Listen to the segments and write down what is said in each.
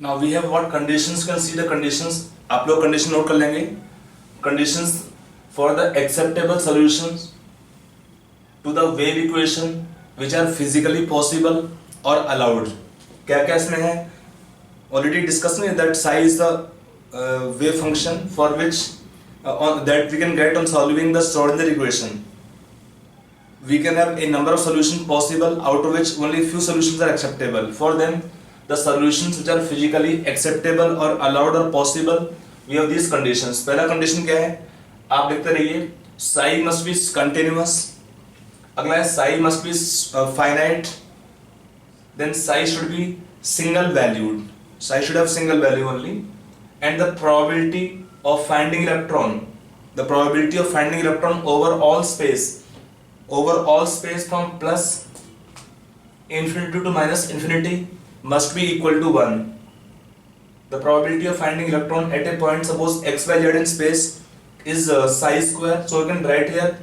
Now we have what conditions. Can see the conditions. आप लोग condition note कर लेंगे. Conditions for the acceptable solutions to the wave equation which are physically possible or allowed. क्या क्या इसमें है? Already discussed में that psi is the wave function for which that we can get on solving the Schrodinger equation. We can have a number of solutions possible, out of which only few solutions are acceptable. For them, the solutions which are physically acceptable or allowed or possible, we have these conditions. पहला condition क्या है? आप देखते रहिए. Psi must be continuous. अगला है psi must be finite. Then psi should be single valued. Psi should have single value only. And the probability of finding electron, the probability of finding electron over all space from plus infinity to minus infinity must be equal to 1. The probability of finding electron at a point, suppose x, y, z in space, is psi square. So we can write here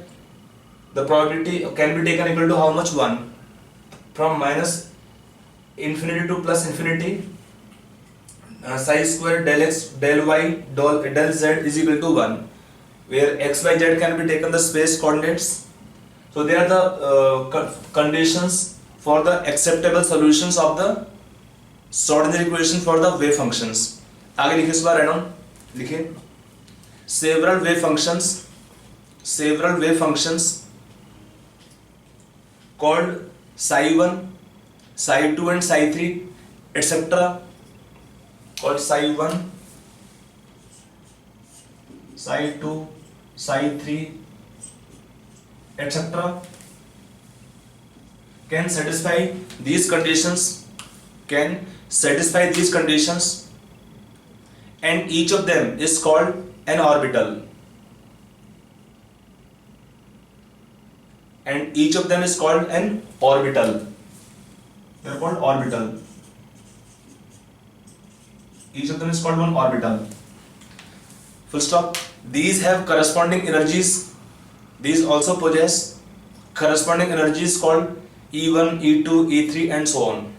the probability can be taken equal to how much? 1. From minus infinity to plus infinity, psi square del x del y del z is equal to 1, where x, y, z can be taken the space coordinates. So they are the conditions for the acceptable solutions of the Schrodinger equation for the wave functions. आगे लिखिए इस बार random लिखिए. Several wave functions called psi 1, psi 2 and psi 3 etc. called psi 1, psi 2, psi 3 etc. can satisfy these conditions, and each of them is called an orbital. They are called orbital. Each of them is called one orbital. Full stop. These have corresponding energies. These also possess corresponding energies called E1, E2, E3 and so on.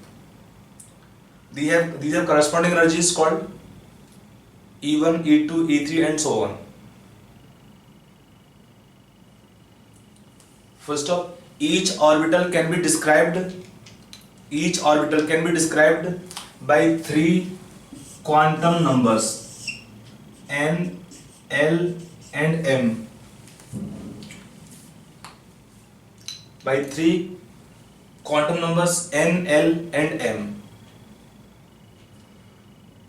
These have corresponding energies called E1, E2, E3 and so on. Full stop. Each orbital can be described by 3 quantum numbers n, l and m. By 3 quantum numbers n, l and m.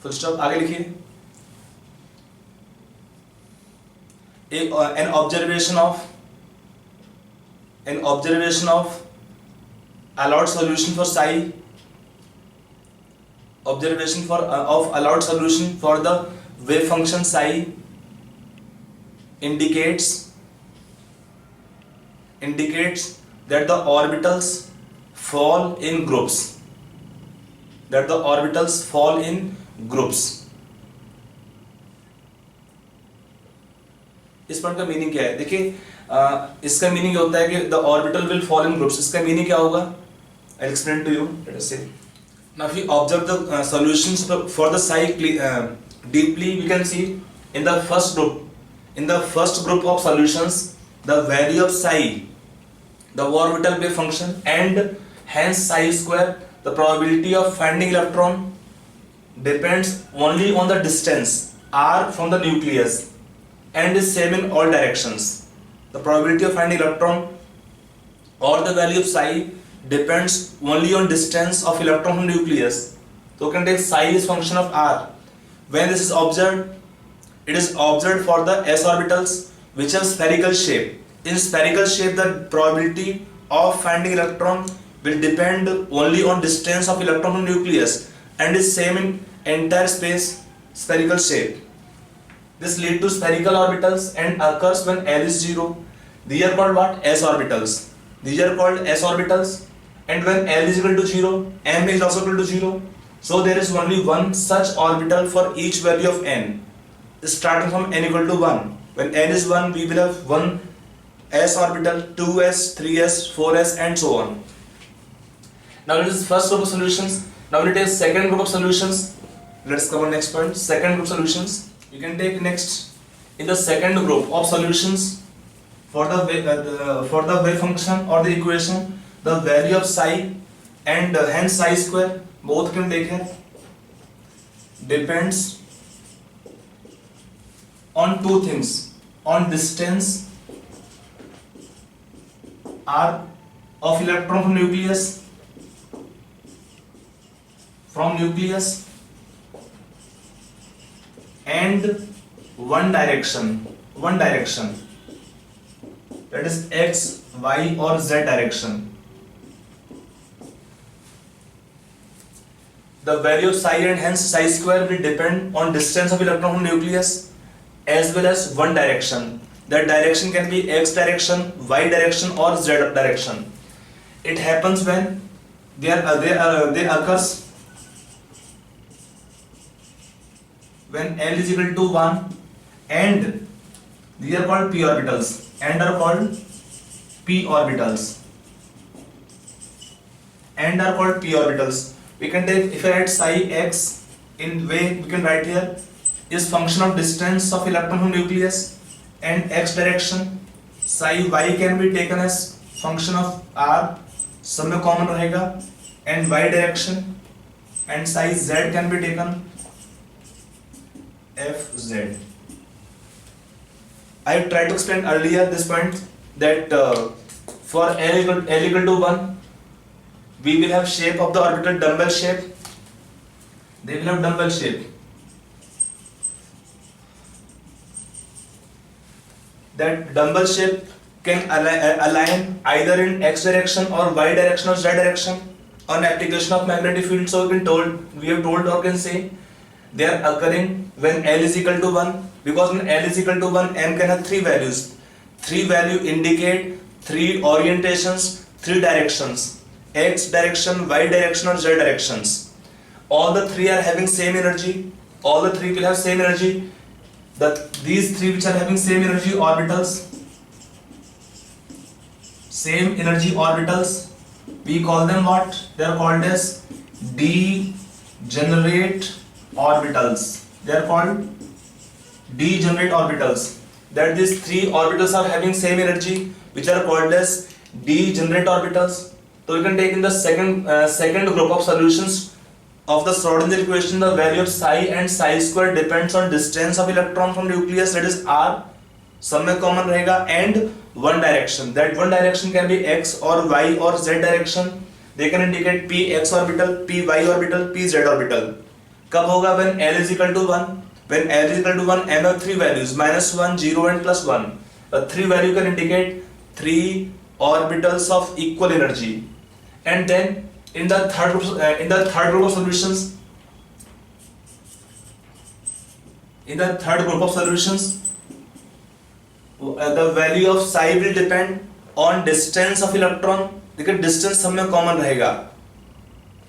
Full stop. आगे लिखिए. An observation of allowed solution for psi. Observation of allowed solution for the wave function psi indicates that the orbitals fall in groups. इस point का meaning क्या है? देखिए, इसका meaning होता है कि the orbital will fall in groups. इसका मीनिंग क्या होगा? I explain to you. Let us say now if we observe the solutions for the psi deeply, we can see in the first group of solutions, the value of psi, the orbital wave function, and hence psi square, the probability of finding electron depends only on the distance r from the nucleus and is same in all directions. The probability of finding electron or the value of psi depends only on distance of electron from nucleus. So we can take psi is function of r. When this is observed, it is observed for the s orbitals which have spherical shape. In spherical shape, the probability of finding electron will depend only on distance of electron from nucleus and is same in entire space spherical shape. This lead to spherical orbitals and occurs when L is 0. These are called what? S orbitals. And when L is equal to 0, M is also equal to 0. So there is only one such orbital for each value of n, starting from n equal to 1. When n is 1, we will have one s orbital, 2s, 3s, 4s and so on. Now it is first group of solutions. Now we take second group of solutions. Let's cover next point. Second group solutions. You can take next in the second group of solutions for the wave function or the equation, the value of psi and hence psi square both can take here depends on two things, on distance r of electron from nucleus and one direction, that is x, y or z direction. The value of psi and hence psi square will depend on distance of electron from nucleus as well as one direction. That direction can be x direction, y direction or z direction. It happens when they occurs when L is equal to 1 and these are called p orbitals and are called p orbitals and are called p orbitals. We can take, if I write psi x in way, we can write here is function of distance of electron from nucleus and x direction. Psi y can be taken as function of r, सब में common रहेगा, and y direction, and psi z can be taken fz. I tried to explain earlier this point that for L equal to 1, we will have shape of the orbital dumbbell shape. They will have dumbbell shape. That dumbbell shape can align either in x direction or y direction or z direction on application of magnetic field. So we have told or can say they are occurring when L is equal to 1, because when L is equal to 1, M can have three values. Three value indicate three orientations, three directions, x direction, y direction or z directions. All the three are having same energy. All the three will have same energy. These three which are having same energy orbitals, we call them what? They are called as degenerate orbitals. They are called degenerate orbitals. That these three orbitals are having same energy, which are called as degenerate orbitals. So you can take in the second group of solutions of the Schrodinger equation, the value of psi and psi square depends on distance of electron from nucleus, that is r, सब में common रहेगा, and one direction. That one direction can be x or y or z direction. They can indicate p x orbital, p y orbital, p z orbital. कब होगा? When L is equal to 1. When L is equal to 1, M have three values, -1, 0 and +1. A three value can indicate three orbitals of equal energy. And then in the third group of solutions, the value of psi will depend on distance of electron. देखिए distance सब में common रहेगा,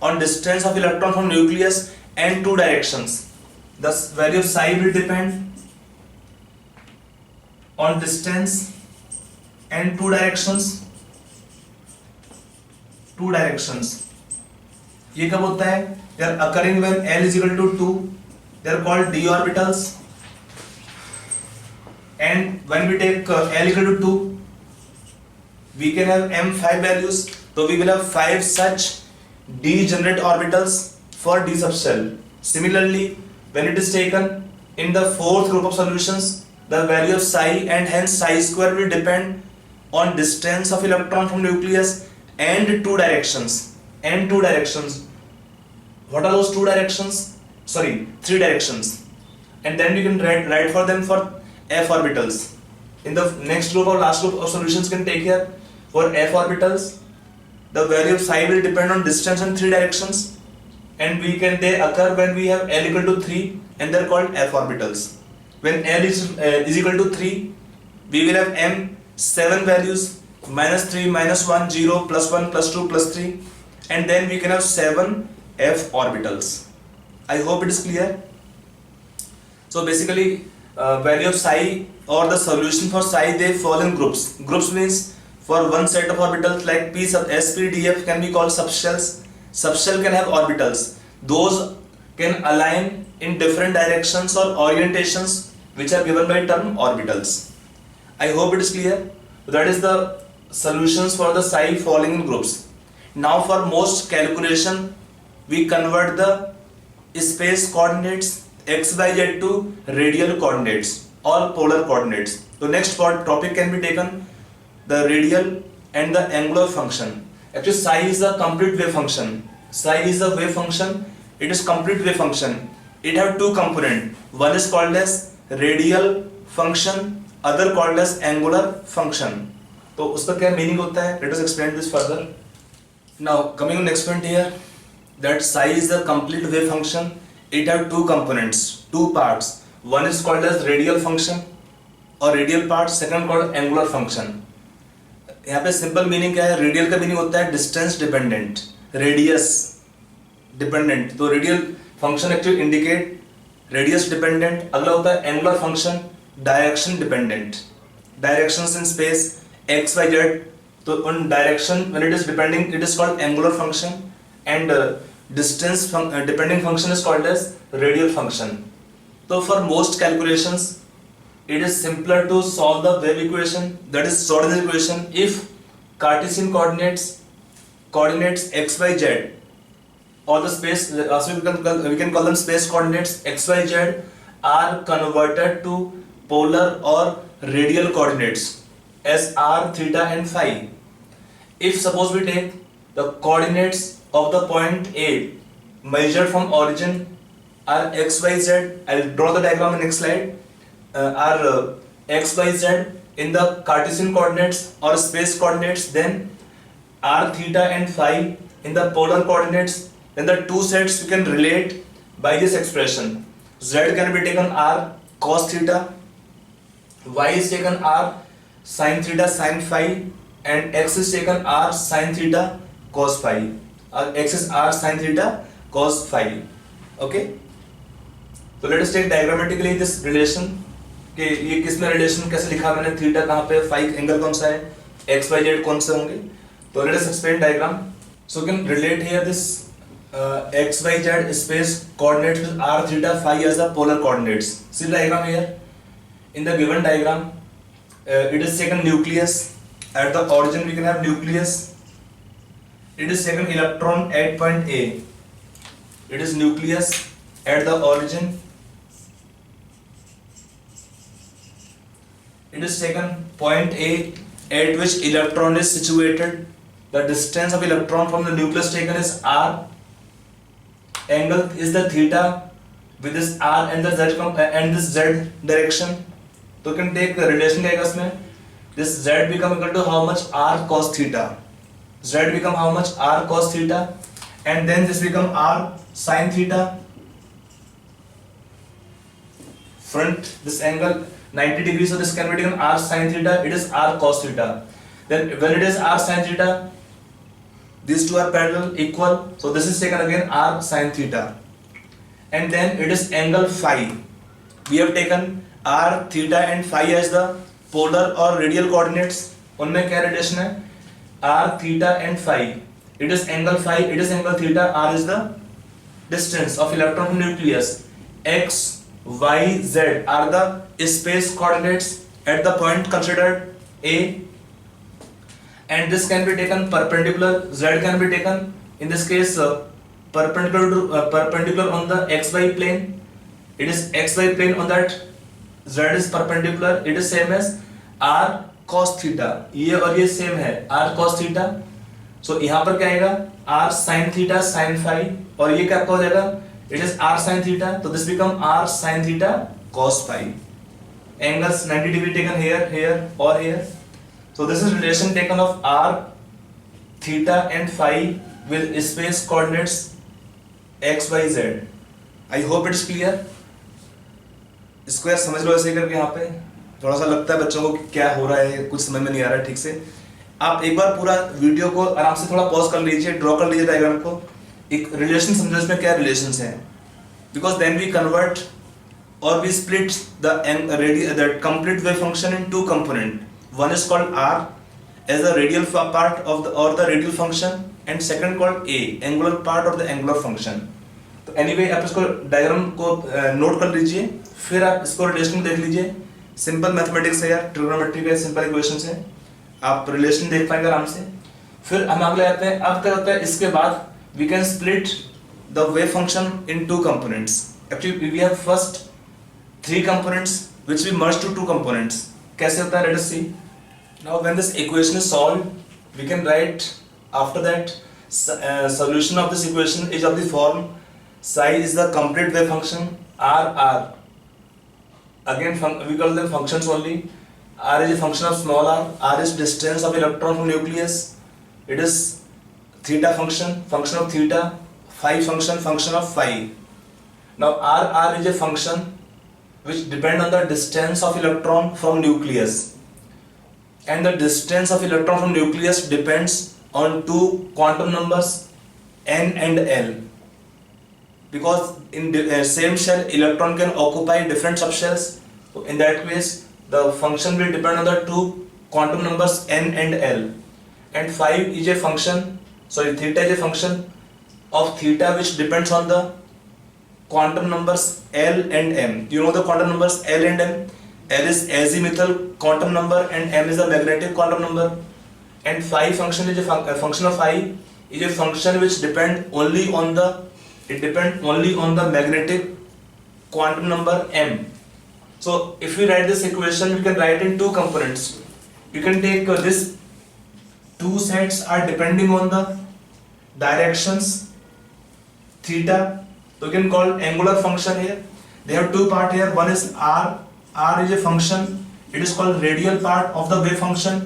on distance of electron from nucleus and two directions. The value of psi will depend on distance and two directions. ये कब होता है? They are occurring when L is equal to 2. They are called d orbitals. And when we take L equal to 2, we can have m5 values. So we will have 5 such degenerate orbitals for d subshell. Similarly, when it is taken in the fourth group of solutions, the value of psi and hence psi square will depend on distance of electron from nucleus and two directions. What are those two directions? Sorry, three directions. And then you can write for them for f orbitals. In the next group or last group of solutions can take here for f orbitals, the value of psi will depend on distance and three directions, and they occur when we have L equal to 3, and they are called f orbitals. When L is equal to 3, we will have m 7 values, -3, -1, 0, +1, +2, +3, and then we can have 7 f orbitals. I hope it is clear. So basically value of psi or the solution for psi, they fall in groups. Groups means for one set of orbitals like s, p, d, f can be called subshells. Subshell can have orbitals. Those can align in different directions or orientations which are given by term orbitals. I hope it is clear. That is the solutions for the psi falling in groups. Now for most calculation we convert the space coordinates x, y, z to radial coordinates or polar coordinates. So next topic can be taken the radial and the angular function. Actually psi is a complete wave function. Psi is a wave function. It is complete wave function. It have two components. One is called as radial function, other called as angular function. तो उसका क्या meaning होता है? Let us explain this further. Now coming to next point here, that psi is a complete wave function. It have two components, two parts. One is called as radial function or radial part, second called angular function. यहाँ पे simple meaning क्या है? Radial का meaning होता है distance dependent, radius dependent. तो radial function actually indicate radius dependent. अगला होता है angular function direction dependent. Directions in space X Y Z, तो उन direction when it is depending it is called angular function and distance depending function is called as radial function. तो for most calculations it is simpler to solve the wave equation, that is Schrödinger equation, if Cartesian coordinates x, y, z or the space, also we can call them space coordinates x, y, z are converted to polar or radial coordinates as r, theta and phi. If suppose we take the coordinates of the point A measured from origin are x, y, z, I'll draw the diagram in next slide. Are x, y, z in the Cartesian coordinates or space coordinates, then r, theta and phi in the polar coordinates, then the two sets you can relate by this expression. Z can be taken r cos theta, y is taken r sin theta sin phi, and x is taken r sin theta cos phi. X is r sin theta cos phi. Okay, so let us take diagrammatically this relation. कि ये किसमें relation कैसे लिखा मैंने, theta कहाँ पे, phi angle कौन सा है, एक्स वाई जेड कौन से होंगे. तो let us explain diagram. So can relate here this x Y z space coordinates with r theta phi as the polar coordinates. See the diagram here. In the given diagram it is taken nucleus. At the origin we can have nucleus. It is taken electron at point A. It is nucleus at the origin. It is taken point A at which electron is situated. The distance of electron from the nucleus taken is r. Angle is the theta with this r and the z and this z direction. So you can take a relation क्या इसमें. This z become equal to how much r cos theta. Z become how much r cos theta, and then this become r sin theta. Front this angle 90 degrees, so this can be taken r sin theta, it is r cos theta. Then when it is r sin theta, these two are parallel, equal, so this is taken again r sin theta. And then it is angle phi. We have taken r, theta and phi as the polar or radial coordinates. उनमें क्या relation है? r, theta and phi. It is angle phi, it is angle theta, r is the distance of electron from nucleus. X, y, z are the space coordinates at the point considered A, and this can be taken perpendicular. Z can be taken in this case perpendicular on the xy plane. It is xy plane on that. Z is perpendicular. It is same as r cos theta. ये और ये same है r cos theta. So यहाँ पर क्या आएगा r sin theta sin phi, और ये क्या हो जाएगा, it is r sin theta. So this become r sin theta cos phi. Angles 90 degree taken here, here or here. So this is relation taken of r, theta and phi with space coordinates x, y, z. I hope it's clear. इसको यार समझ लो ऐसे करके. यहाँ पे थोड़ा सा लगता है बच्चों को कि क्या हो रहा है, कुछ समझ में नहीं आ रहा है ठीक से. आप एक बार पूरा वीडियो को आराम से थोड़ा पॉज कर लीजिए, ड्रॉ कर लीजिए डायग्राम को, एक रिलेशन समझो इसमें क्या रिलेशंस हैं. Because then we convert or we split the complete wave function in two component. One is called r as the radial part of the radial function, and second called a, angular part of the angular function. तो anyway आप इसको diagram को note कर लीजिए, फिर आप इसको relation देख लीजिए। सिंपल मैथमेटिक्स है यार, ट्रिग्नोमेट्री का सिंपल इक्वेशंस है, आप रिलेशन देख पाएंगे आराम से। फिर हम अगले आते हैं, अब क्या होता है इसके बाद we can split the wave function in two components. Actually we have first 3 components which we merge to 2 components. कैसे होता है, let us see. Now when this equation is solved, we can write after that solution of this equation is of the form psi is the complete wave function, r. Again we call them functions only. R is a function of small r is distance of electron from nucleus. It is theta function of theta, phi function of phi. Now r is a function which depend on the distance of electron from nucleus, and the distance of electron from nucleus depends on 2 quantum numbers n and l, because in same shell electron can occupy different subshells. So in that case the function will depend on the 2 quantum numbers n and l, and phi is a function, theta is a function of theta which depends on the quantum numbers L and M. You know the quantum numbers L and M. L is azimuthal quantum number and M is the magnetic quantum number. And phi function is a function of phi is a function which depend only on the magnetic quantum number M. So if we write this equation, we can write in 2 components. You can take this 2 sets are depending on the directions theta. So you can call angular function here. They have 2 part here. One is r. R is a function. It is called radial part of the wave function.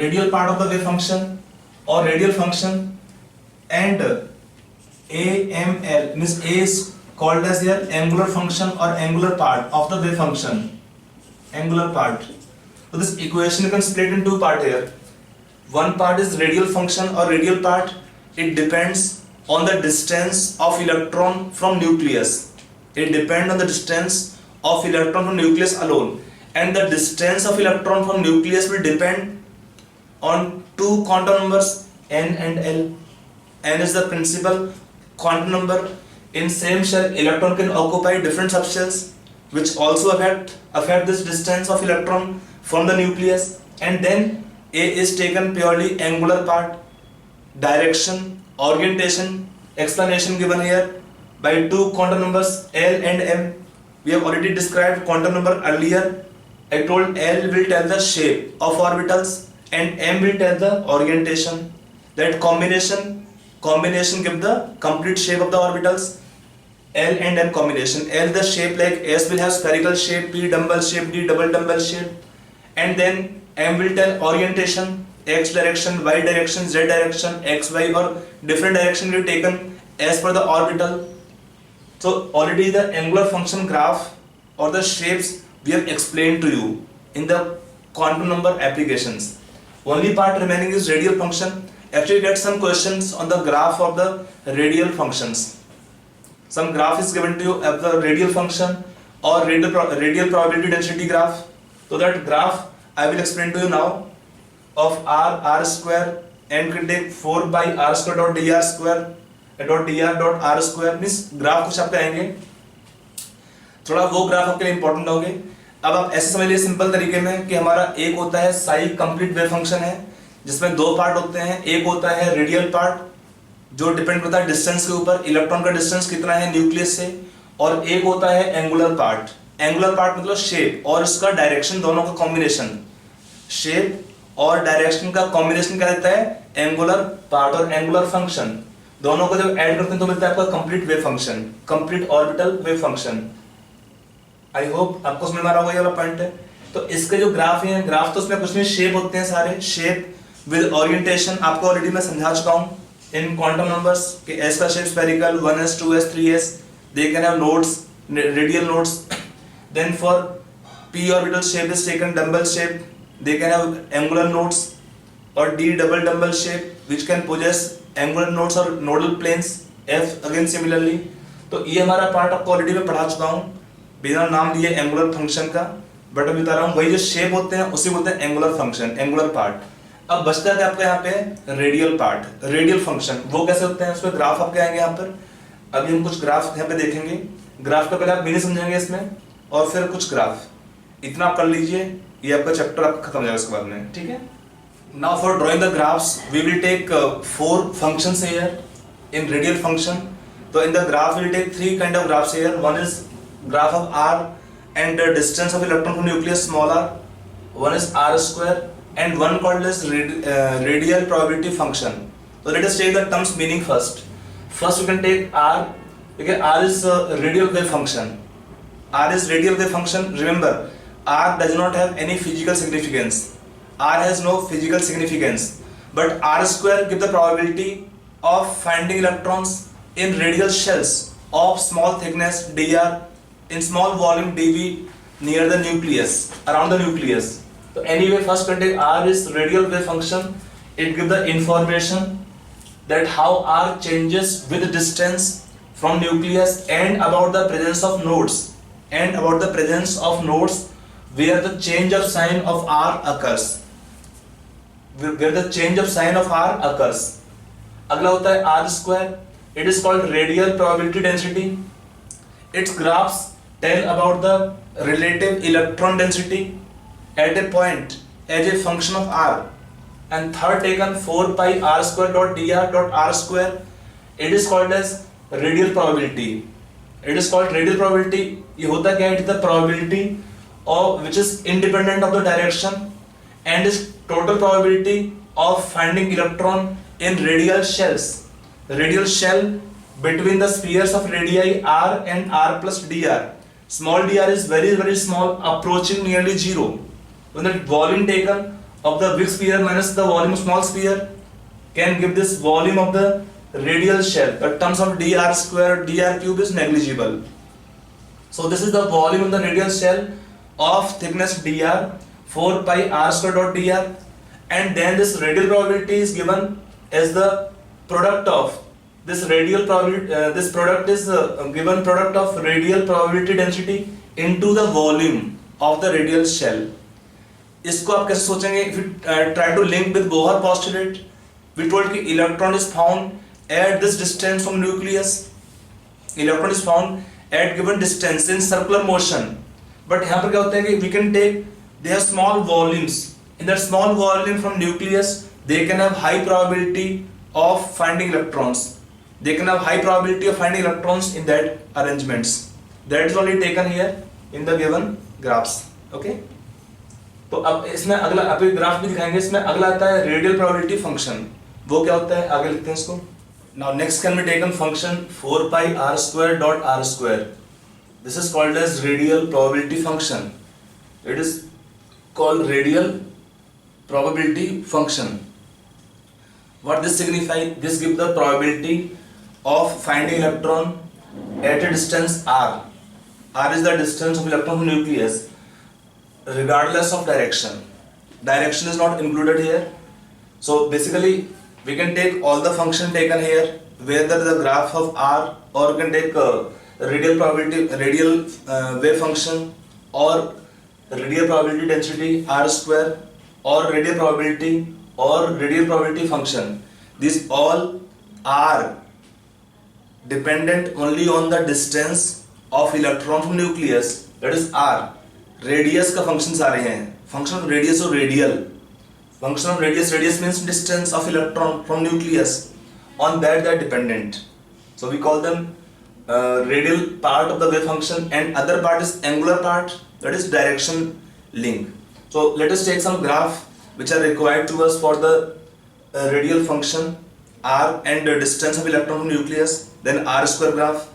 Radial part of the wave function or radial function. And AML means A is called as their angular function or angular part of the wave function. Angular part. So this equation you can split in 2 parts here. One part is radial function or radial part. It depends on the distance of electron from nucleus. It depends on the distance of electron from nucleus alone, and the distance of electron from nucleus will depend on 2 quantum numbers n and l. N is the principal quantum number. In same shell electron can occupy different subshells which also affect this distance of electron from the nucleus. And then A is taken purely angular part, direction, orientation, explanation given here by 2 quantum numbers L and M. We have already described quantum number earlier. I told L will tell the shape of orbitals and M will tell the orientation. That combination give the complete shape of the orbitals. L and M combination. L the shape, like S will have spherical shape, P dumbbell shape, D double dumbbell shape, and then M will tell orientation, x direction, y direction, z direction, x, y or different direction will be taken as per the orbital. So already the angular function graph or the shapes we have explained to you in the quantum number applications. Only part remaining is radial function. Actually get some questions on the graph of the radial functions. Some graph is given to you of the radial function or radial probability density graph. So that graph I will explain to you now. Of r square, n can take 4 by r square dot dr square dot dr dot r square means graph कुछ आपके आएंगे, थोड़ा वो graph आपके लिए important होंगे। अब आप ऐसे समझ लीजिए सिंपल तरीके में कि हमारा एक होता है साई कंप्लीट वेव फंक्शन है जिसमें 2 पार्ट होते हैं। एक होता है रेडियल पार्ट जो डिपेंड करता है डिस्टेंस के ऊपर, इलेक्ट्रॉन का डिस्टेंस कितना है न्यूक्लियस से, और एक होता है एंगुलर पार्ट। एंगुलर पार्ट मतलब शेप और इसका डायरेक्शन दोनों का कॉम्बिनेशन। शेप और डायरेक्शन का कॉम्बिनेशन क्या रहता है, एंगुलर पार्ट और एंगुलर फंक्शन। दोनों को जब ऐड करते हैं तो मिलता है आपका complete wave function, complete orbital wave function. I hope आपको समझ में आ रहा होगा ये वाला पॉइंट है। तो इसके जो ग्राफ हैं, ग्राफ तो उसमें कुछ नहीं, शेप होते हैं सारे, शेप विद ओरिएंटेशन आपको ऑलरेडी मैं समझा चुका हूँ इन क्वांटम नंबर्स कि एस का shape spherical, 1s 2s 3s, they can have nodes, radial nodes. Then for p orbital shape is taken dumbbell shape, they can have angular nodes, or d double dumbbell shape which can possess angular nodes or nodal planes, f again similarly। तो ये हमारा part आपको already मैं पढ़ा चुका हूँ बिना नाम लिए एंगुलर फंक्शन का, बट अभी बता रहा हूँ वही जो शेप होते हैं उसी बोलते हैं एंगुलर फंक्शन, एंगुलर पार्ट। अब बचता है आपका यहाँ पे रेडियल पार्ट, रेडियल फंक्शन। वो कैसे होते हैं, उसमें ग्राफ आपके आएंगे यहाँ पर। अभी हम कुछ ग्राफ यहाँ पे देखेंगे। ग्राफ का पहले आप मीनिंग समझेंगे इसमें, और फिर कुछ ग्राफ। इतना आप कर लीजिए, ये आपका चैप्टर आपका खत्म हो जाएगा उसके बाद में, ठीक है। Now for drawing the graphs we will take 4 functions here in radial function. So in the graph we will take 3 kind of graphs here. One is graph of r and the distance of electron from nucleus small r. One is r square and one called as radial probability function. So let us take the terms meaning first. First we can take r, because r is a radial wave function. R is radial wave function. Remember, r does not have any physical significance. R has no physical significance, but r square gives the probability of finding electrons in radial shells of small thickness dr in small volume dv near the nucleus, around the nucleus. So anyway, first contain r is radial wave function. It gives the information that how r changes with distance from nucleus and about the presence of nodes, where the change of sign of r occurs. अगला होता है r square. It is called radial probability density. Its graphs tell about the relative electron density at a point as a function of r. And third taken 4 pi r square dot dr dot r square. It is called as radial probability. ये होता क्या है? It is the probability of which is independent of the direction and is total probability of finding electron in radial shells. Radial shell between the spheres of radii r and r plus dr. Small dr is very very small, approaching nearly zero. When the volume taken of the big sphere minus the volume of small sphere can give this volume of the radial shell. The terms of dr square, dr cube is negligible. So this is the volume of the radial shell of thickness dr, 4 pi r square dot dr, and then this radial probability is given as the product of this radial probability. This product is given product of radial probability density into the volume of the radial shell. इसको आप कैसे सोचेंगे? If you try to link with Bohr postulate, we told कि electron is found at this distance from nucleus. Electron is found at given distance in circular motion. But यहाँ पर क्या होता है कि we can take they have small volumes. In that small volume from nucleus, they can have high probability of finding electrons. They can have high probability of finding electrons in that arrangements. That is only taken here in the given graphs. Okay? तो अब इसमें अगला आप graph भी दिखाएंगे. इसमें अगला आता है रेडियल प्रोबेबिलिटी फंक्शन. वो क्या होता है आगे लिखते हैं इसको. Now next can be taken function 4 pi r square dot r square. This is called as radial probability function. It is called radial probability function. What this signifies? This gives the probability of finding electron at a distance r. R is the distance of electron from nucleus, regardless of direction. Direction is not included here. So basically, we can take all the function taken here, whether the graph of r, or we can take radial probability, radial wave function, or radial probability density r square, or radial probability function. These all are dependent only on the distance of electron from nucleus. That is r. Radius का functions आ रहे हैं. Function of radius or radial. Function of radius means distance of electron from nucleus. On that they are dependent. So we call them radial part of the wave function, and other part is angular part, that is direction link. So let us take some graph which are required to us for the radial function r and the distance of electron from nucleus, then r square graph,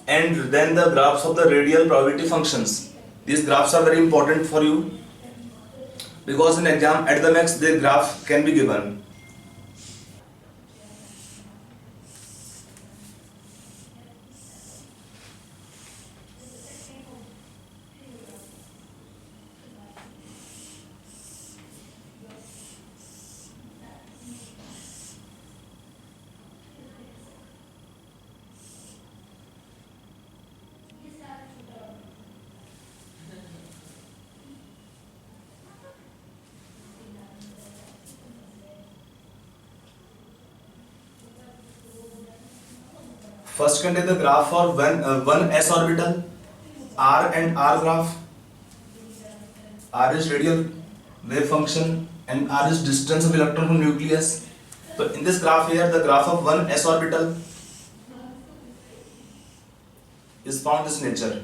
and then the graphs of the radial probability functions. These graphs are very important for you because in exam at the max the graph can be given. First can take the graph for one s orbital, r and r graph. R is radial wave function and r is distance of electron from nucleus. So in this graph here, the graph of one s orbital is found this nature.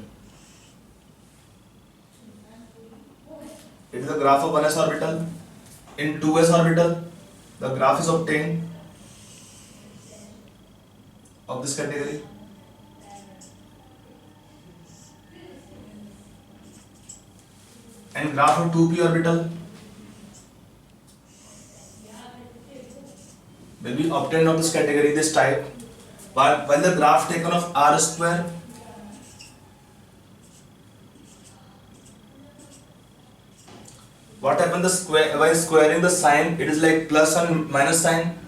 It is the graph of 1s orbital. In 2s orbital, the graph is obtained of this category. And graph of 2p orbital will be obtained of this category, this type, while the graph taken of r square what happens the square by squaring the sign, it is like plus and minus sign.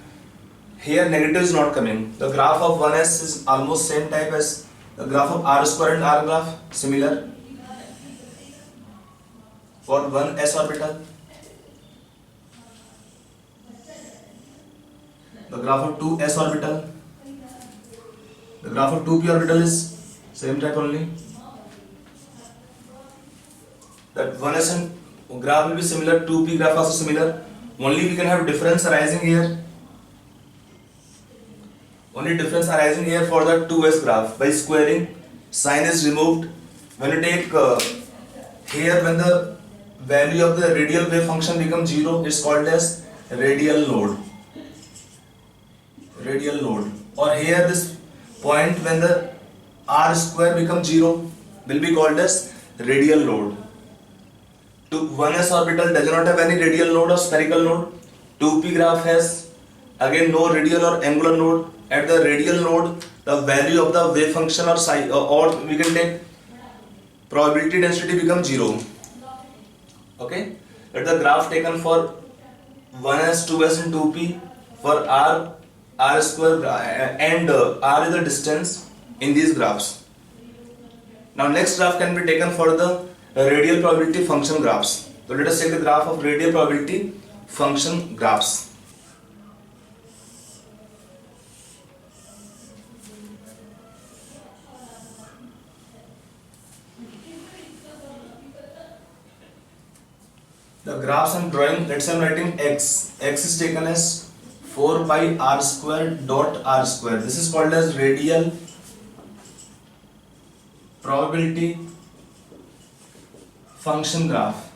Here negative is not coming. The graph of 1s is almost same type as the graph of r square and r graph, similar for 1s orbital. The graph of 2s orbital, the graph of 2p orbital is same type only. That 1s and graph will be similar, 2p graph also similar. Only we can have difference arising here. Only difference arising here for the 2s graph. By squaring, sign is removed. When you take here, when the value of the radial wave function becomes 0, it's called as radial node. Radial node. Or here this point when the r square becomes 0 will be called as radial node. 1s orbital does not have any radial node or spherical node. 2p graph has again no radial or angular node. At the radial node, the value of the wave function or psi, or we can take probability density becomes 0. Okay, let the graph taken for 1s, 2s and 2p for r square and r is the distance in these graphs. Now next graph can be taken for the radial probability function graphs. So let us take the graph of radial probability function graphs. The graphs I'm drawing, let's say I'm writing x. X is taken as 4 pi r square dot r square. This is called as radial probability function graph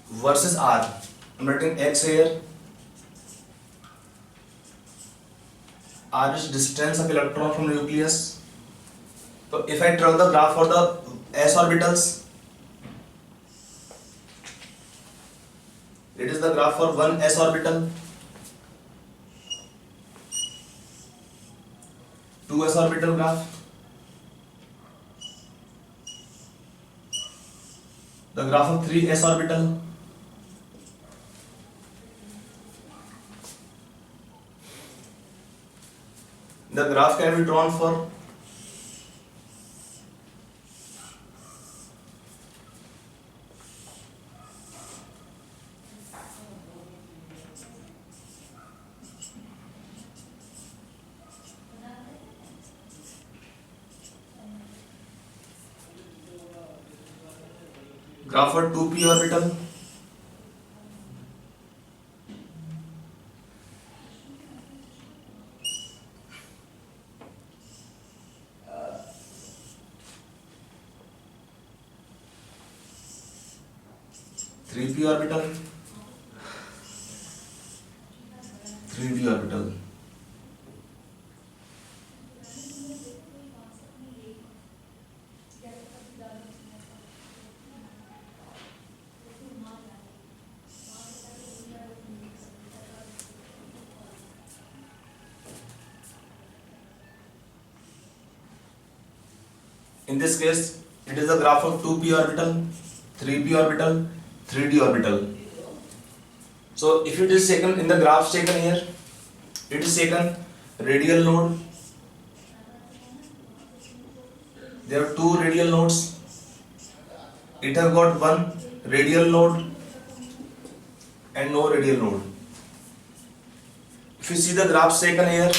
versus r. I'm writing x here. R is distance of electron from nucleus. So if I draw the graph for the s orbitals, it is the graph for one s orbital, 2s orbital graph, the graph of 3s orbital, the graph can be drawn for graph for 2p orbital, three p orbital, 3d orbital. In this case, it is the graph of 2p orbital, 3p orbital, 3d orbital. So if it is taken in the graphs taken here, it is taken radial node. There are two radial nodes. It has got one radial node and no radial node. If If you see the graphs taken here,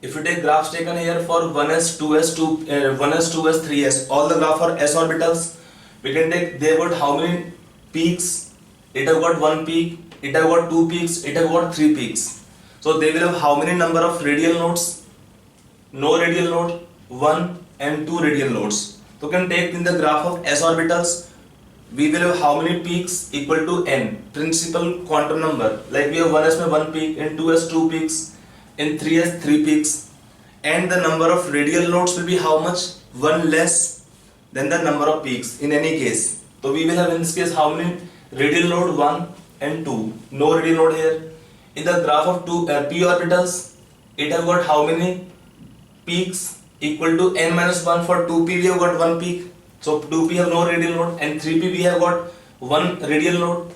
if you take graphs taken here for 1s, 2s, 1s, 2s, 3s, all the graph are s orbitals, we can take they got how many peaks. It have got one peak, it have got two peaks, it have got three peaks. So they will have how many number of radial nodes? No radial node, one and two radial nodes. So can take in the graph of s orbitals, we will have how many peaks equal to n, principal quantum number. Like we have 1s में one peak, in 2s two peaks, in 3s three peaks, and the number of radial nodes will be how much? One less than the number of peaks in any case. So we will have in this case how many radial node? 1 and 2. No radial node here. In the graph of two p orbitals, it have got how many peaks equal to n minus 1. For 2p we have got one peak, so 2p have no radial node, and 3p we have got one radial node.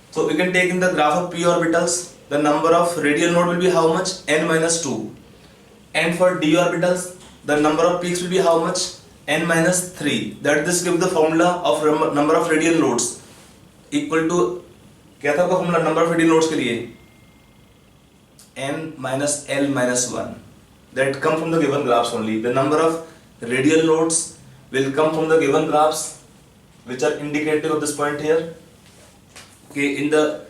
So we can take in the graph of p orbitals, the number of radial node will be how much? N minus 2. And for d orbitals, the number of peaks will be how much? N minus 3. That this gives the formula of number of radial nodes equal to, क्या था आपका formula number of radial nodes के लिए? N minus L minus 1. That come from the given graphs only. The number of radial nodes will come from the given graphs, which are indicative of this point here. Okay, in the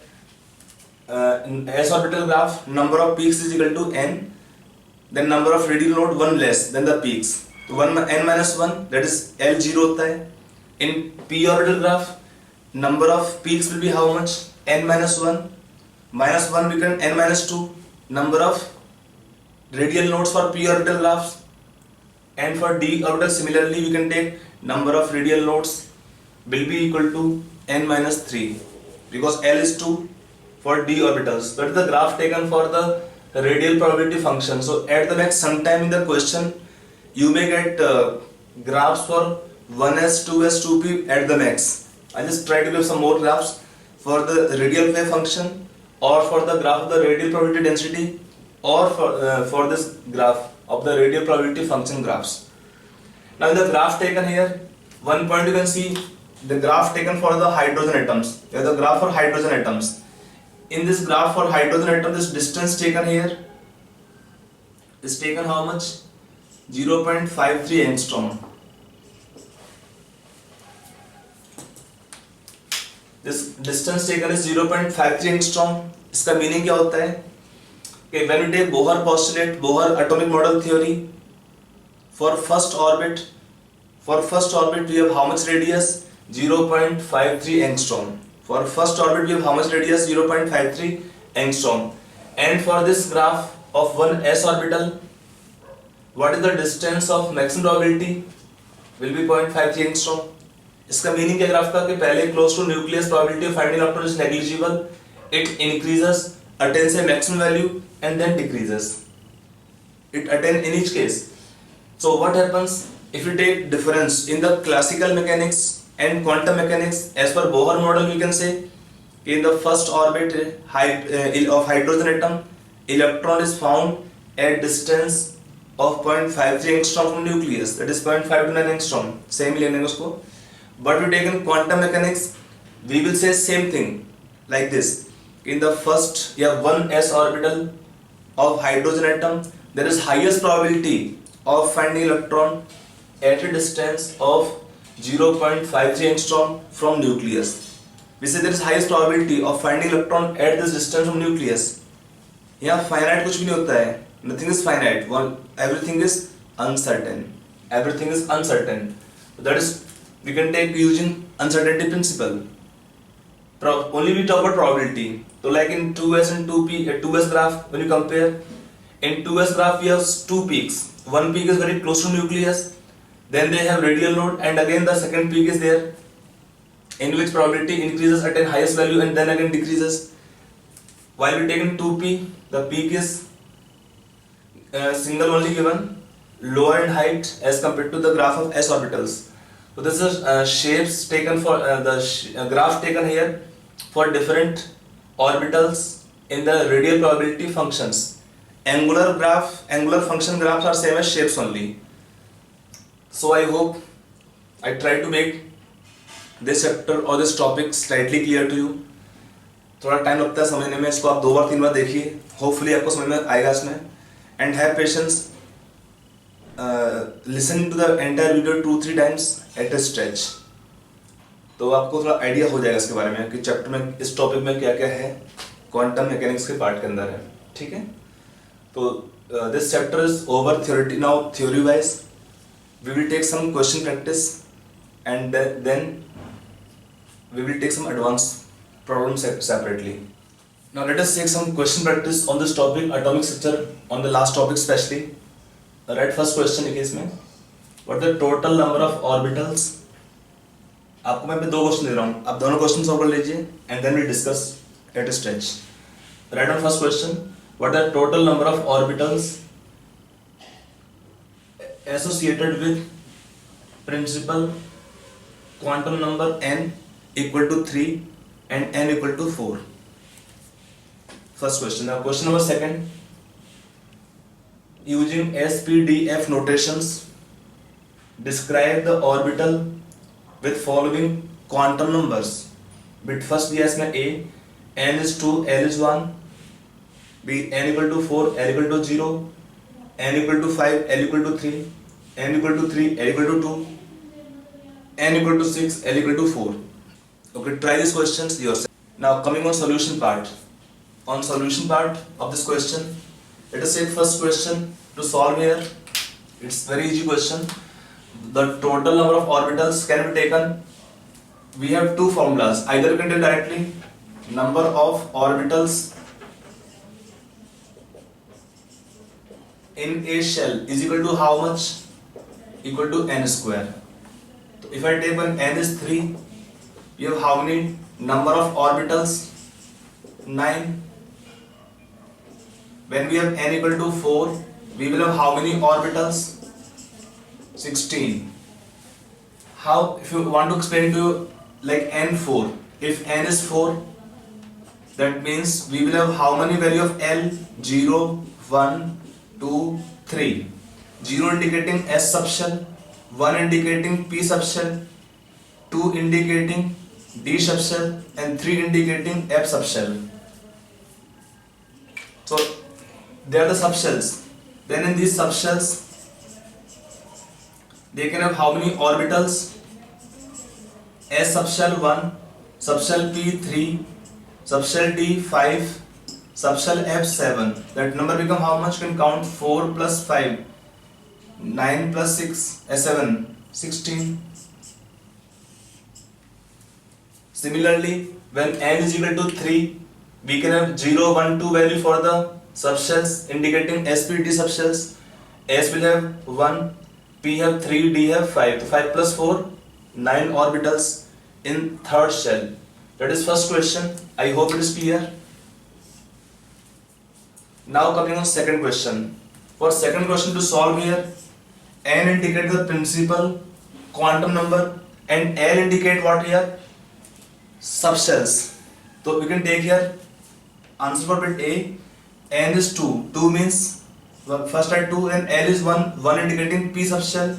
in s orbital graph, number of peaks is equal to n, then number of radial node one less than the peaks. So 1 n minus 1, that is L0 होता है. In p orbital graph, number of peaks will be how much? N minus 1. Minus 1 become n minus 2. Number of radial nodes for p orbital graphs. And for d orbital similarly we can take number of radial nodes will be equal to n minus 3, because L is 2 for d orbitals. That is the graph taken for the radial probability function. So at the max, sometime in the question you may get graphs for 1s, 2s, 2p at the max. I just try to give some more graphs for the radial wave function, or for the graph of the radial probability density, or for this graph of the radial probability function graphs. Now in the graph taken here, one point you can see the graph taken for the hydrogen atoms. Here the graph for hydrogen atoms. In this graph for hydrogen atom, this distance taken here is taken how much? 0.53 angstrom. This distance taken is 0.53 angstrom. इसका meaning क्या होता है? कि when you take Bohr postulate, Bohr atomic model theory, for first orbit we have how much radius? 0.53 angstrom. For first orbit we have how much radius? 0.53 angstrom. And for this graph of one s orbital, what is the distance of maximum probability? Will be 0.53 angstrom. इसका meaning क्या graph का कि पहले close to nucleus probability of finding electron is negligible. It increases, attains a maximum value and then decreases. It attains in each case. So what happens if you take difference in the classical mechanics and quantum mechanics? As per Bohr model we can say in the first orbit of hydrogen atom, electron is found at distance of 0.53 angstrom from nucleus, that is 0.529 angstrom. Same लेंगे उसको. But we take in quantum mechanics, we will say same thing like this. In the first, you have one s orbital of hydrogen atom, there is highest probability of finding electron at a distance of 0.53 angstrom from nucleus. We say there is highest probability of finding electron at this distance from nucleus. यहाँ finite कुछ भी नहीं होता है. Nothing is finite. Everything is uncertain. Everything is uncertain. So that is, we can take using uncertainty principle. Only we talk about probability. So like in 2s and 2p, 2s graph, when you compare, in 2s graph we have two peaks. One peak is very close to nucleus, then they have radial node, and again the second peak is there, in which probability increases at a highest value and then again decreases. While we take in 2p, the peak is single only given, lower in height as compared to the graph of s orbitals. So this is shapes taken for graph taken here for different orbitals in the radial probability functions. Angular function graphs are same as shapes only. So I hope I try to make this chapter or this topic slightly clear to you. थोड़ा time लगता है समझने में, इसको आप 2 बार 3 बार देखिए, hopefully आपको समझ में आएगा इसमें. And have patience, listen to the entire video 2-3 times at a stretch, तो आपको थोड़ा आइडिया हो जाएगा इसके बारे में कि चैप्टर में इस टॉपिक में क्या क्या है, क्वांटम मैकेनिक्स के पार्ट के अंदर है. ठीक है, तो this chapter is over theory. Now theory wise we will take some question practice and then we will take some advanced problems separately. Now let us take some question practice on this topic, atomic structure, on the last topic especially. Right, first question है इसमें, what the total number of orbitals? आपको मैं 2 question दे रहा हूँ, आप दोनों question solve कर लीजिए and then we discuss at a stretch. Right, on first question, what the total number of orbitals associated with principal quantum number n equal to 3 and n equal to 4. First question. Now question number second. Using SPDF notations, describe the orbital with following quantum numbers. Bit first दिया इसमें A, n is 2, L is 1. B, n equal to 4, L equal to 0, n equal to 5, L equal to 3, n equal to 3, L equal to 2, n equal to 6, L equal to 4. Okay, try these questions yourself. Now coming on solution part. On solution part of this question, let us take first question to solve here. It's very easy question. The total number of orbitals can be taken. We have 2 formulas. Either you can take directly number of orbitals in a shell is equal to how much? Equal to n square. So if I take when n is 3, you have how many number of orbitals? 9. When we have n equal to 4, we will have how many orbitals? 16. How, if you want to explain to you like n4, if n is 4, that means we will have how many value of L? 0, 1, 2, 3. 0 indicating S subshell, 1 indicating P subshell, 2 indicating D subshell and 3 indicating F subshell. So they are the subshells. Then in these subshells they can have how many orbitals? S subshell 1, subshell P 3, subshell D 5, subshell F 7. That number become how much? Can count 4 plus 5, 9 plus 6, 7, 16. Similarly, when n is equal to 3, we can have 0, 1, 2 value for the subshells indicating SPD subshells. S will have 1, P have 3, D have 5. So 5 plus 4, 9 orbitals in third shell. That is first question. I hope it is clear. Now coming on second question. For second question to solve here, n indicate the principal quantum number and L indicate what here? Subshells. So we can take here answer for bit A, n is 2. 2 means first at 2 and L is 1. 1 indicating P subshell.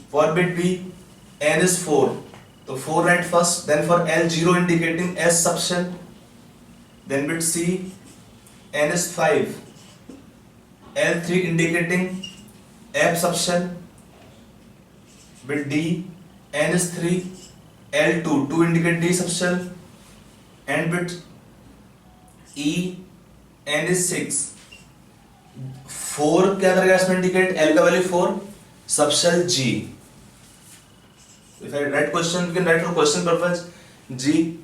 For bit B, n is 4. So 4 write first. Then for L, 0 indicating S subshell. Then bit C, n is 5. L 3 indicating F subshell. Bit D, n is 3. L2, 2 indicate D subshell, and bit E, n is 6. 4 क्या करेगा इसमें indicate? L का value 4, subshell G. If I write question, we can write for question purpose G.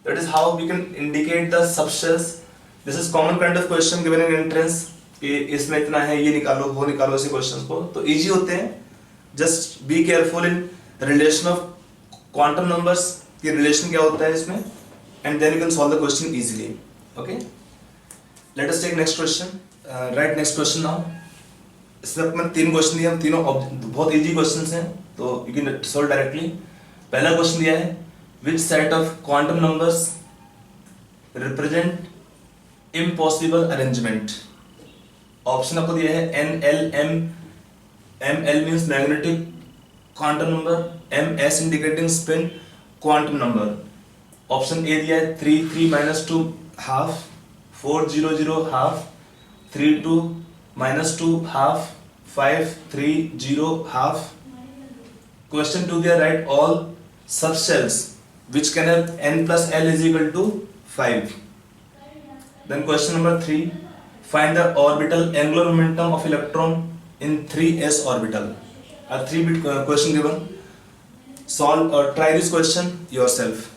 That is how we can indicate the subshells. This is common kind of question given in entrance. कि इसमें इतना है, ये निकालो, वो निकालो, ऐसे questions को तो इजी होते हैं. Just be careful in relation of quantum numbers की रिलेशन क्या होता है इसमें, and then you can solve the question easily. Okay, let us take next question. Right next question now. इसमें मैंने 3 क्वेश्चन दिए, हम तीनों बहुत इजी क्वेश्चंस हैं, तो यू कैन सॉल्व डायरेक्टली। पहला क्वेश्चन दिया है which set of quantum numbers represent impossible arrangement. Option आपको दिया है n l m, m l means magnetic quantum number, m s indicating spin quantum number. Option A दिया है 3 3 - 2 half, 4 0 0 half, 3 2 - 2 half, 5 3 0 half. Question 2 दिया write all subshells which can have n plus l is equal to 5. Then question number 3, find the orbital angular momentum of electron in 3s orbital. A 3-bit question given. Solve or try this question yourself.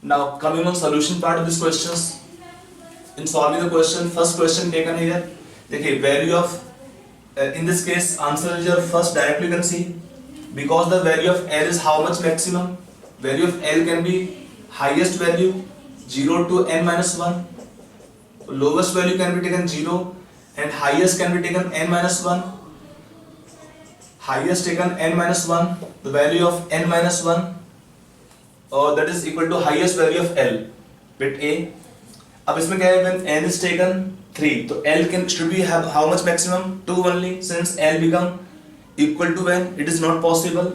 Now coming on solution part of these questions. In solving the question, first question taken here, देखिए value of in this case answer is your first directly you can see, because the value of L is how much maximum. Value of L can be highest value 0 to n minus 1. Lowest value can be taken 0 and highest can be taken n minus 1. Highest taken n minus 1. The value of n minus 1 that is equal to highest value of L. Bit A. अब इसमें क्या है, when n is taken 3, तो L can should be have how much maximum 2 only, since L become equal to when it is not possible.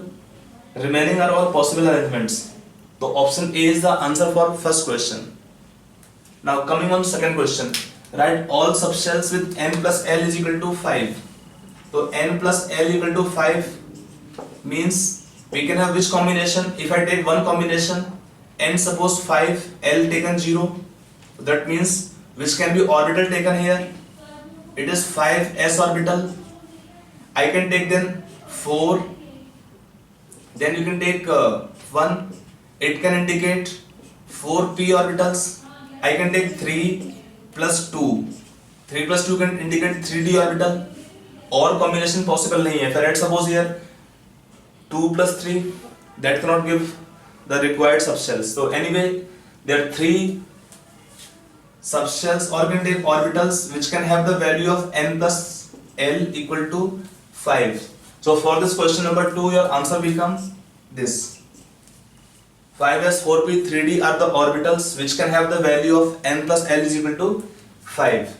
Remaining are all possible arrangements. So option A is the answer for first question. Now coming on second question, write all subshells with n plus l is equal to 5. So n plus l equal to 5 means we can have which combination? If I take one combination, n suppose 5, l taken 0, that means which can be orbital taken here? It is 5s orbital. I can take then 4, then you can take 1, it can indicate 4p orbitals. I can take 3 plus 2, 3 plus 2 can indicate 3d orbital, or combination possible नहीं है. If I write suppose here 2 plus 3, that cannot give the required subshells. So anyway, there are 3 subshells or can take orbitals which can have the value of n plus l equal to 5. So for this question number 2, your answer becomes this. 5s, 4p, 3d are the orbitals which can have the value of n plus l is equal to 5.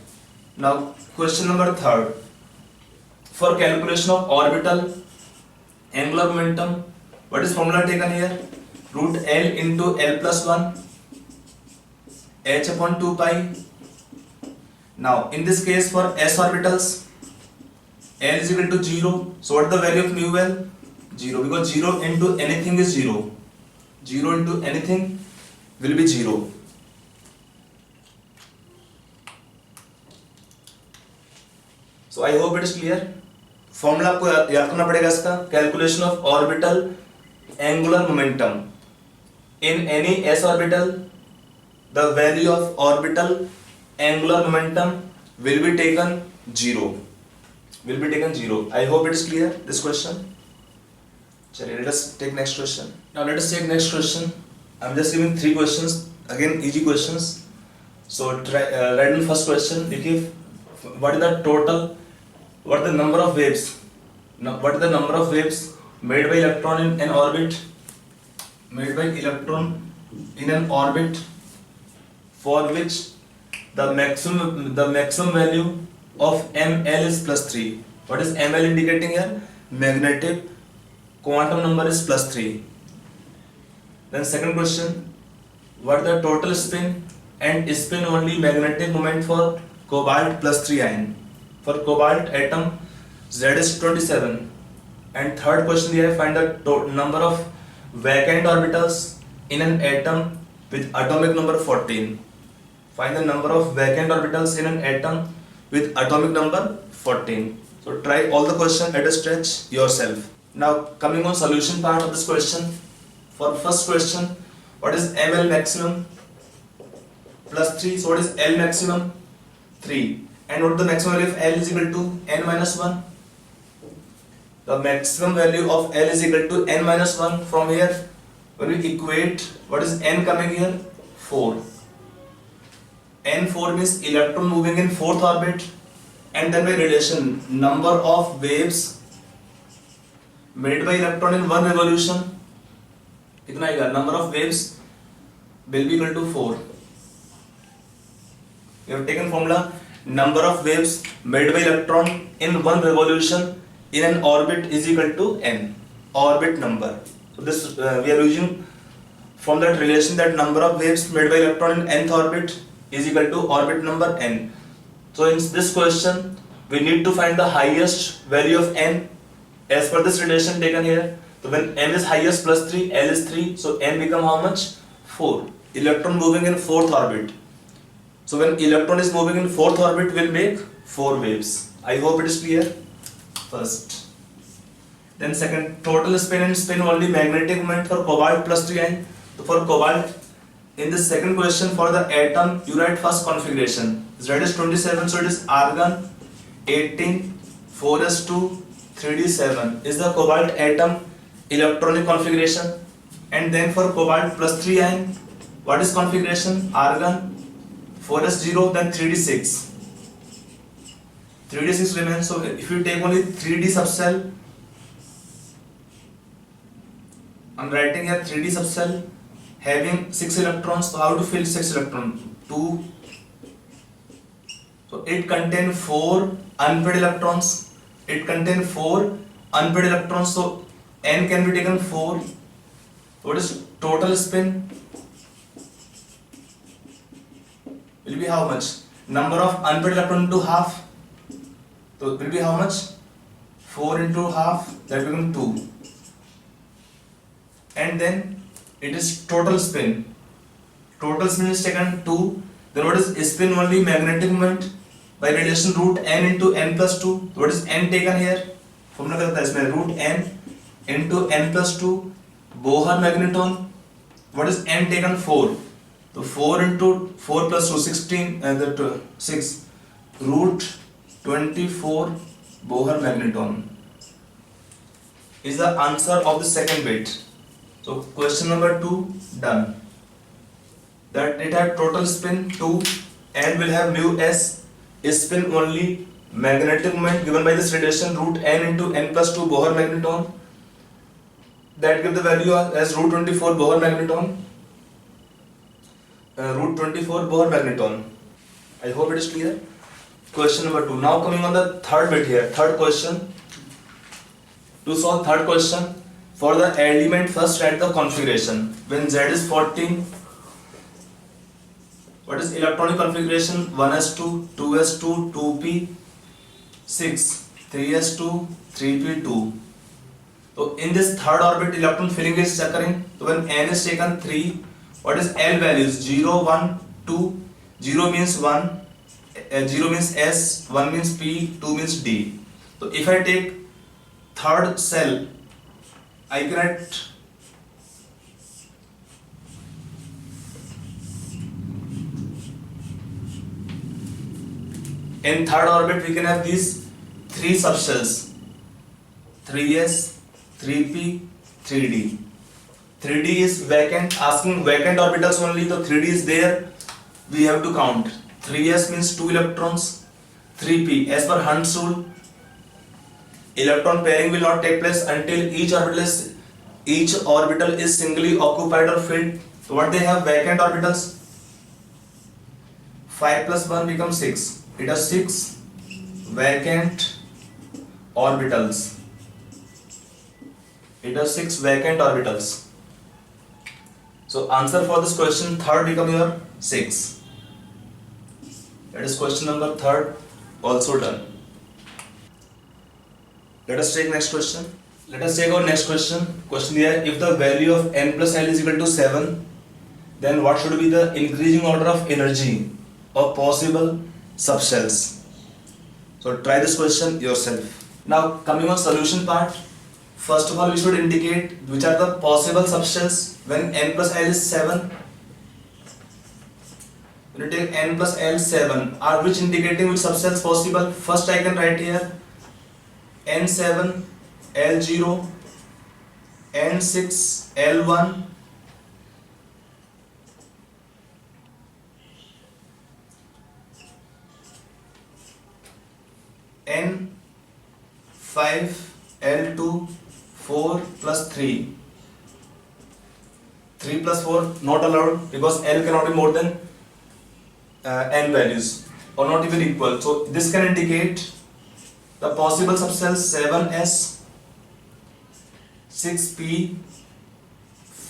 Now question number 3. For calculation of orbital angular momentum, what is formula taken here? Root L into L plus 1 h upon 2 pi. Now in this case for s orbitals, L is equal to 0. So what is the value of mu L? 0, because 0 into anything is 0. 0 into anything will be 0. So I hope it is clear. Formula आपको याद करना पड़ेगा इसका. Calculation of orbital angular momentum in any s orbital, the value of orbital angular momentum will be taken 0. Will be taken 0. I hope it is clear this question. चलिए, let us take next question. Now let us take next question. I'm just giving 3 questions, again easy questions. So try write down first question. देखिए what is the total, what is the number of waves? What is the number of waves made by electron in an orbit? Made by electron in an orbit for which the maximum value of ml is plus 3. What is ml indicating here? Magnetic quantum number is plus 3. Then second question, what is the total spin and spin only magnetic moment for cobalt plus 3 ion? For cobalt atom, Z is 27. And third question here, find the number of vacant orbitals in an atom with atomic number 14. Find the number of vacant orbitals in an atom with atomic number 14. So try all the question at a stretch yourself. Now coming on solution part of this question. For first question, what is ml maximum? Plus 3. So what is L maximum? 3. And what is the maximum value of L is equal to n minus 1? The maximum value of L is equal to n minus 1. From here, when we equate, what is n coming here? 4. N4 means electron moving in 4th orbit. and then by relation number of waves made by electron in one revolution कितना आएगा, number of waves will be equal to 4. We have taken formula number of waves made by electron in one revolution in an orbit is equal to n, orbit number. So this we are using from that relation that number of waves made by electron in nth orbit is equal to orbit number n. So in this question we need to find the highest value of n as per this relation taken here. So when m is highest plus 3, l is 3, so n become how much? 4. Electron moving in fourth orbit. So when electron is moving in fourth orbit, will make 4 waves. I hope it is clear. First. Then second, total spin and spin only magnetic moment for cobalt plus 3 ion. So for cobalt, in this second question for the atom, you write first configuration. Z is 27, so it is argon 18, 4s2, 3d7 is the cobalt atom electronic configuration. And then for cobalt plus 3 ion, what is configuration? Argon 4s0, then 3d6. 3d6 remains. So if you take only 3d subcell, I'm writing here 3d subcell having 6 electrons. So how to fill 6 electrons? 2. So it contains 4 unpaired electrons. It contains 4 unpaired electrons. So n can be taken 4. What is total spin? Will be how much? Number of unpaired electrons into half. So it will be how much? 4 into half, that becomes 2. And then it is total spin. Total spin is taken 2. Then what is spin only magnetic moment by relation root n into n plus 2. What is n taken here? Formula करता है इसमें root n into n plus 2 Bohr magneton. What is n taken? 4. So 4 into 4 plus 2 16 that 6 root 24 Bohr magneton is the answer of the second bit. So question number 2 done. That it had total spin 2 and will have mu s spin only magnetic moment given by this relation root n into n plus 2 Bohr magneton. That give the value as root 24 Bohr magneton. Root 24 Bohr magneton. I hope it is clear. Question number 2. Now coming on the third bit here. Third question. To solve third question, for the element first write the configuration. When Z is 14, what is electronic configuration? 1s2, 2s2, 2p, 6, 3s2, 3p2. So in this third orbit electron filling is occurring. So when n is taken 3, what is L values? 0, 1, 2. 0 means 1, 0 means S, 1 means P, 2 means D. So if I take third cell, I can write in third orbit we can have these 3 subshells, 3s, 3p, 3d. 3d is vacant, asking vacant orbitals only, so 3d is there, we have to count. 3s means 2 electrons, 3p as per Hund's rule, electron pairing will not take place until each orbital is singly occupied or filled. So what they have? Vacant orbitals. 5 plus 1 becomes 6. It has 6 vacant orbitals. It has 6 vacant orbitals. So answer for this question third become your 6. That is question number third also done. Let us take next question. Let us take our next question. Question here: if the value of n plus l is equal to 7, then what should be the increasing order of energy of possible subshells? So try this question yourself. Now coming on solution part. First of all, we should indicate which are the possible subshells when n plus l is 7. When you take n plus l 7, are which indicating which subshells possible? First I can write here n7, l0, n6, l1, 5, L2, 4 plus 3. 3 plus 4 not allowed because L cannot be more than n values or not even equal. So this can indicate the possible subcells 7s, 6p,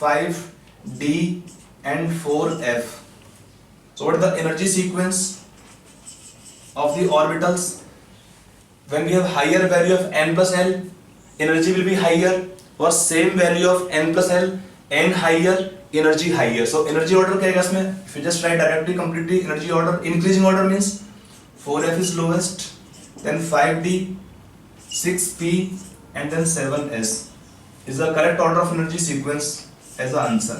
5d and 4f. So what is the energy sequence of the orbitals? When we have higher value of n plus L, energy will be higher, or same value of n plus L, n higher, energy higher. So energy order क्या है इसमें? If you just write directly completely energy order, increasing order means 4f is lowest, then 5d, 6p and then 7s is the correct order of energy sequence as the answer.